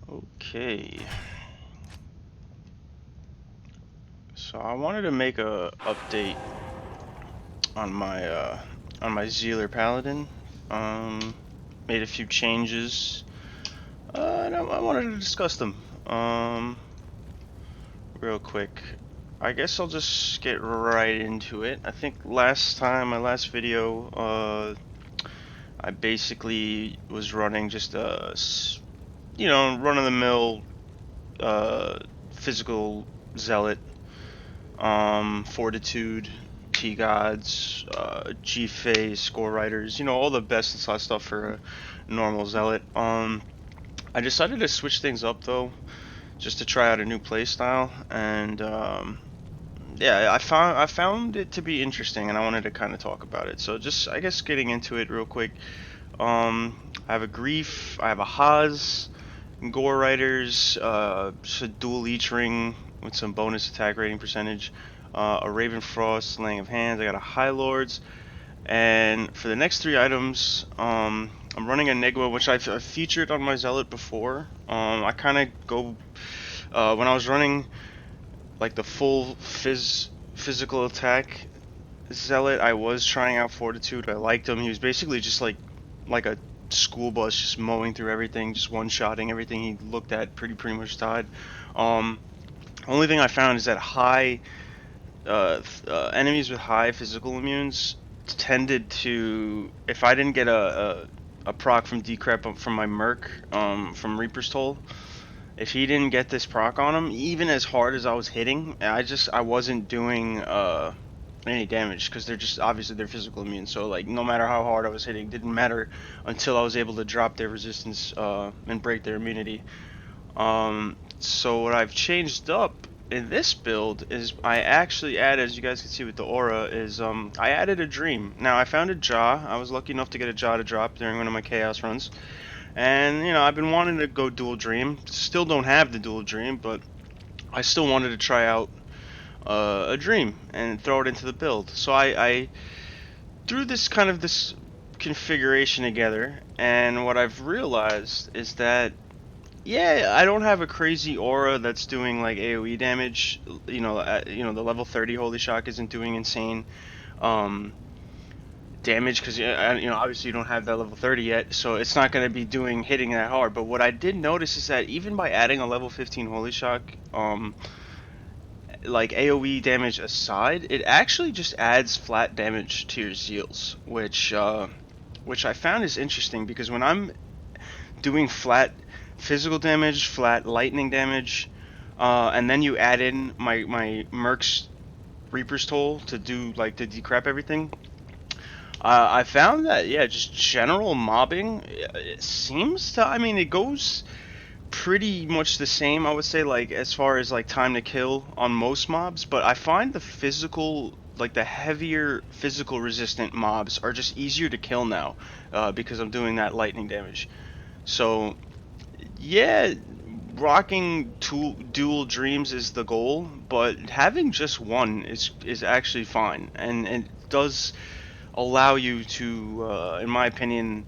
Okay, so I wanted to make a update on my Zealot paladin. Um, Made a few changes, and I wanted to discuss them. Real quick. I guess I'll just get right into it. I think last time, my last video, I basically was running just run of the mill, uh, physical zealot. Fortitude, T Gods, G Phase, Score Writers, all the best and slash stuff for a normal Zealot. I decided to switch things up though, just to try out a new playstyle, and yeah, I found it to be interesting, and I wanted to kind of talk about it. So just I guess getting into it real quick. I have a Grief, I have a Haas, Gore Writers, just a dual Leech Ring with some bonus attack rating percentage, a Raven Frost, Laying of Hands. I got a High Lords, and for the next three items, I'm running Enigma, which I've featured on my Zealot before. I kind of go when I was running like the full physical attack Zealot. I was trying out Fortitude. I liked him. He was basically just like a school bus, just mowing through everything, just one-shotting everything he looked at. Pretty much died. Um, Only thing I found is that enemies with high physical immunes tended to, if I didn't get a proc from Decrep from my Merc, from Reaper's Toll, if he didn't get this proc on him, even as hard as I was hitting, I wasn't doing any damage because they're just obviously they're physical immune. So like no matter how hard I was hitting, didn't matter until I was able to drop their resistance and break their immunity. So what I've changed up in this build is I actually added, as you guys can see with the aura, is I added a dream. Now I found a jaw. I was lucky enough to get a jaw to drop during one of my chaos runs, and I've been wanting to go dual dream. Still don't have the dual dream, but I still wanted to try out a dream and throw it into the build. So I threw this configuration together, and what I've realized is that yeah, I don't have a crazy aura that's doing like AoE damage. The level 30 Holy Shock isn't doing insane um, damage because obviously you don't have that level 30 yet, so it's not going to be hitting that hard. But what I did notice is that even by adding a level 15 Holy Shock, like AoE damage aside, it actually just adds flat damage to your Zeals, which I found is interesting because when I'm doing flat physical damage, flat lightning damage, and then you add in my Merc's Reaper's Toll to do like to decrep everything. I found that yeah, just general mobbing it seems to. I mean, it goes pretty much the same. I would say like as far as like time to kill on most mobs, but I find the physical. Like the heavier physical resistant mobs are just easier to kill now because I'm doing that lightning damage. So yeah, rocking dual dreams is the goal, but having just one is actually fine, and it does allow you to, in my opinion,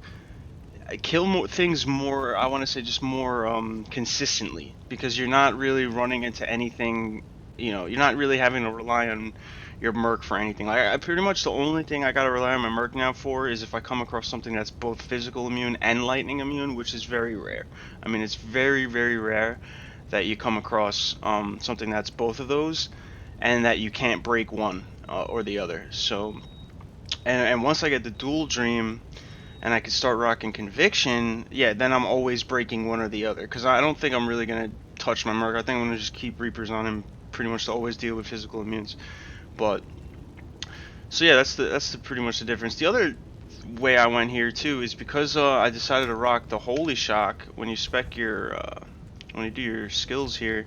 kill more things more. I want to say just more consistently because you're not really running into anything. You're not really having to rely on your Merc for anything. Like I pretty much the only thing I gotta rely on my Merc now for is if I come across something that's both physical immune and lightning immune, which is very rare. I mean, it's very rare that you come across something that's both of those, and that you can't break one or the other. So, and once I get the dual dream and I can start rocking conviction, yeah, then I'm always breaking one or the other. Because I don't think I'm really gonna touch my Merc. I think I'm gonna just keep Reapers on him, pretty much to always deal with physical immunes. But so yeah, that's the pretty much the difference. The other way I went here too is because I decided to rock the Holy Shock. When you spec your when you do your skills here,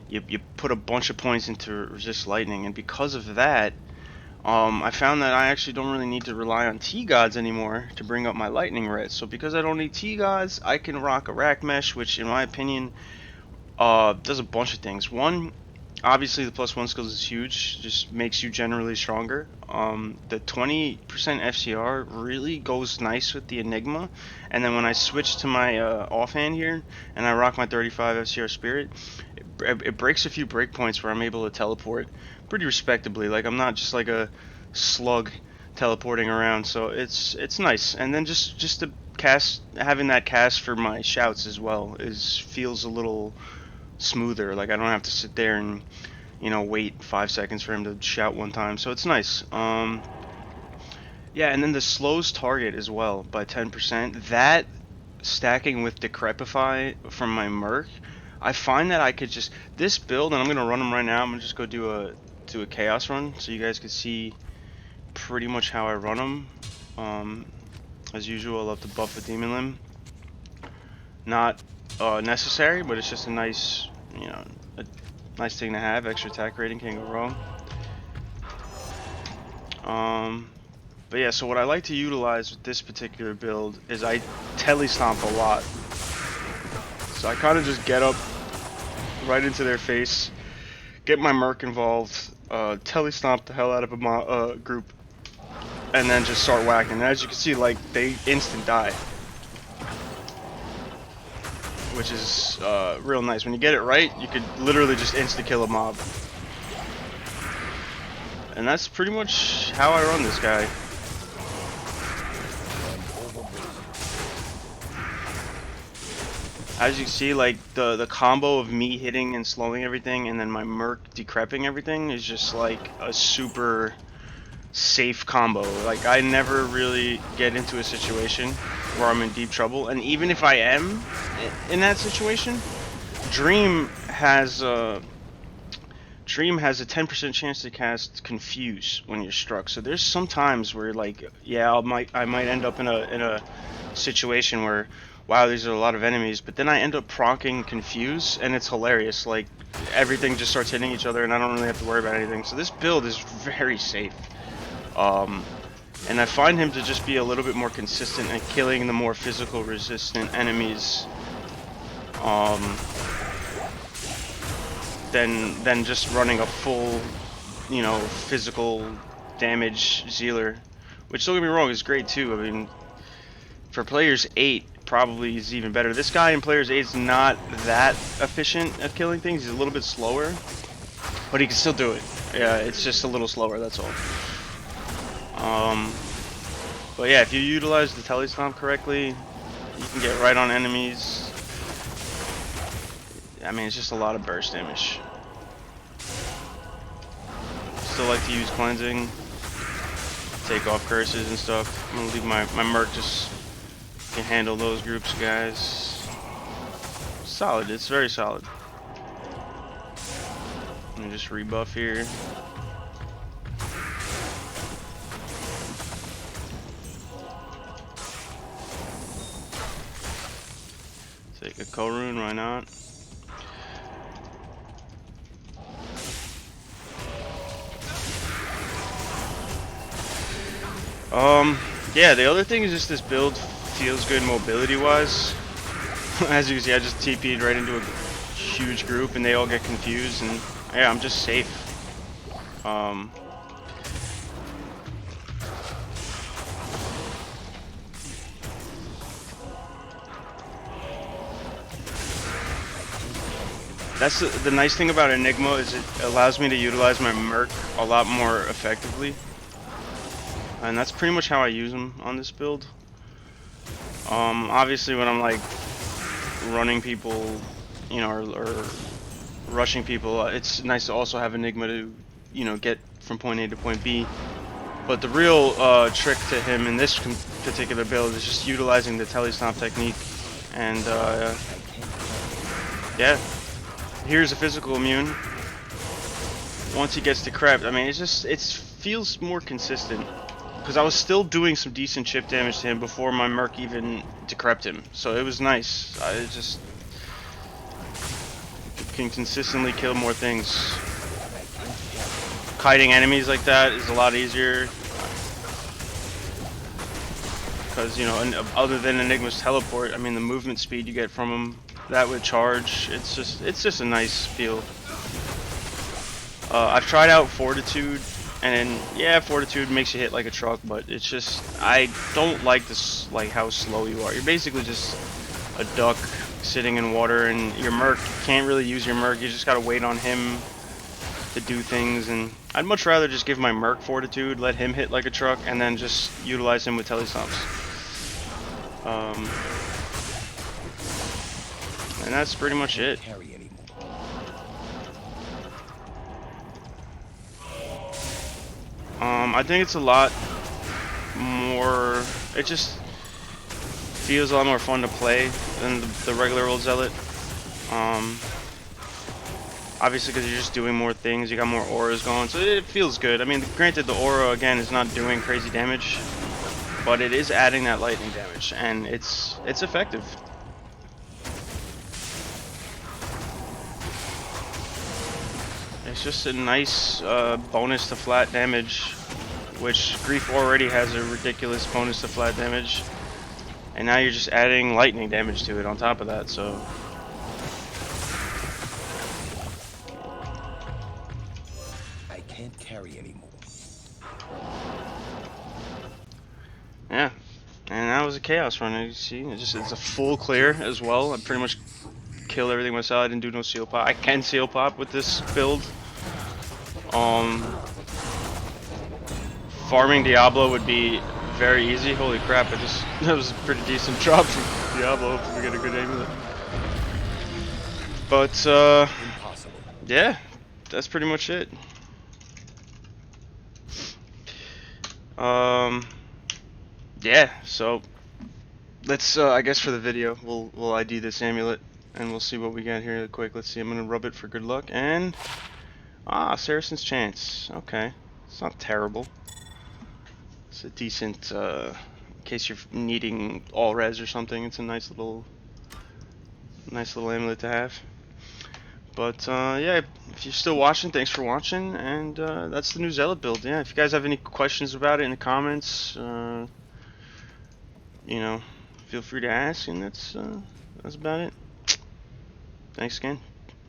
you put a bunch of points into resist lightning, and because of that, I found that I actually don't really need to rely on T-Gods anymore to bring up my lightning red. So because I don't need T-Gods, I can rock a Rack Mesh, which in my opinion does a bunch of things. One, Obviously, the +1 skills is huge, just makes you generally stronger. The 20% FCR really goes nice with the Enigma, and then when I switch to my offhand here, and I rock my 35 FCR Spirit, it breaks a few breakpoints where I'm able to teleport pretty respectably. Like, I'm not just like a slug teleporting around, so it's nice. And then just to cast, having that cast for my shouts as well feels a little smoother. Like, I don't have to sit there and wait 5 seconds for him to shout one time. So it's nice. Yeah, and then the slows target as well by 10%. That stacking with Decrepify from my Merc, I find that I could just this build, and I'm gonna run them right now. I'm gonna just go do a chaos run so you guys can see pretty much how I run them. As usual, I love to buff the Demon Limb. Not necessary, but it's just a nice, a nice thing to have. Extra attack rating, can't go wrong. But yeah, so what I like to utilize with this particular build is I telestomp a lot. So I kind of just get up right into their face, get my Merc involved, telestomp the hell out of a group, and then just start whacking. And as you can see, like, they instant die, which is real nice. When you get it right, you could literally just insta kill a mob. And that's pretty much how I run this guy. As you see, like, the combo of me hitting and slowing everything and then my Merc decrepping everything is just like a super safe combo. Like, I never really get into a situation where I'm in deep trouble, and even if I am in that situation, Dream has a 10% chance to cast Confuse when you're struck. So there's some times where, like, yeah, I might end up in a situation where, wow, these are a lot of enemies, but then I end up proccing Confuse, and it's hilarious. Like, everything just starts hitting each other, and I don't really have to worry about anything. So this build is very safe. And I find him to just be a little bit more consistent at killing the more physical resistant enemies than just running a full, physical damage Zealer. Which, don't get me wrong, is great too. I mean, for players 8, probably is even better. This guy in players 8 is not that efficient at killing things. He's a little bit slower, but he can still do it. Yeah, it's just a little slower, that's all. But yeah, if you utilize the telestomp correctly, you can get right on enemies. I mean, it's just a lot of burst damage. Still like to use cleansing, take off curses and stuff. I'm gonna leave my Merc just can handle those groups, guys. Solid, it's very solid. Let me just rebuff here. Take a rune, why not? Yeah, the other thing is just this build feels good mobility-wise. As you can see, I just TP'd right into a huge group and they all get confused, and yeah, I'm just safe. That's the nice thing about Enigma, is it allows me to utilize my Merc a lot more effectively. And that's pretty much how I use them on this build. Obviously when I'm like running people, or rushing people, it's nice to also have Enigma to, get from point A to point B. But the real trick to him in this particular build is just utilizing the telestomp technique. And yeah, here's a physical immune. Once he gets decrept, I mean, it feels more consistent. Because I was still doing some decent chip damage to him before my Merc even decrept him. So it was nice. I just can consistently kill more things. Kiting enemies like that is a lot easier. Because, other than Enigma's teleport, I mean, the movement speed you get from him, that would charge. It's just a nice feel. I've tried out Fortitude, and yeah, Fortitude makes you hit like a truck, but it's just I don't like this, like how slow you are. You're basically just a duck sitting in water, and your merc can't really use your merc. You just gotta wait on him to do things, and I'd much rather just give my merc Fortitude, let him hit like a truck, and then just utilize him with telestomps. And that's pretty much it. I think it's a lot more. It just feels a lot more fun to play than the regular old Zealot. Obviously, because you're just doing more things, you got more auras going, so it feels good. I mean, granted, the aura again is not doing crazy damage, but it is adding that lightning damage, and it's effective. It's just a nice bonus to flat damage, which Grief already has a ridiculous bonus to flat damage, and now you're just adding lightning damage to it on top of that, so. I can't carry anymore. Yeah, and that was a chaos run. As you see, it's a full clear as well. I pretty much killed everything myself. I didn't do no seal pop. I can seal pop with this build. Farming Diablo would be very easy. Holy crap! That was a pretty decent drop from Diablo. Hopefully we get a good aim with it. But yeah, that's pretty much it. Yeah, so let's I guess for the video we'll ID this amulet and we'll see what we got here real quick. Let's see. I'm gonna rub it for good luck, and Saracen's Chance. Okay, it's not terrible. It's a decent in case you're needing all res or something. It's a nice little amulet to have. But yeah, if you're still watching, thanks for watching, and that's the new Zealot build. Yeah, if you guys have any questions about it in the comments, you know, feel free to ask, and that's about it. Thanks again.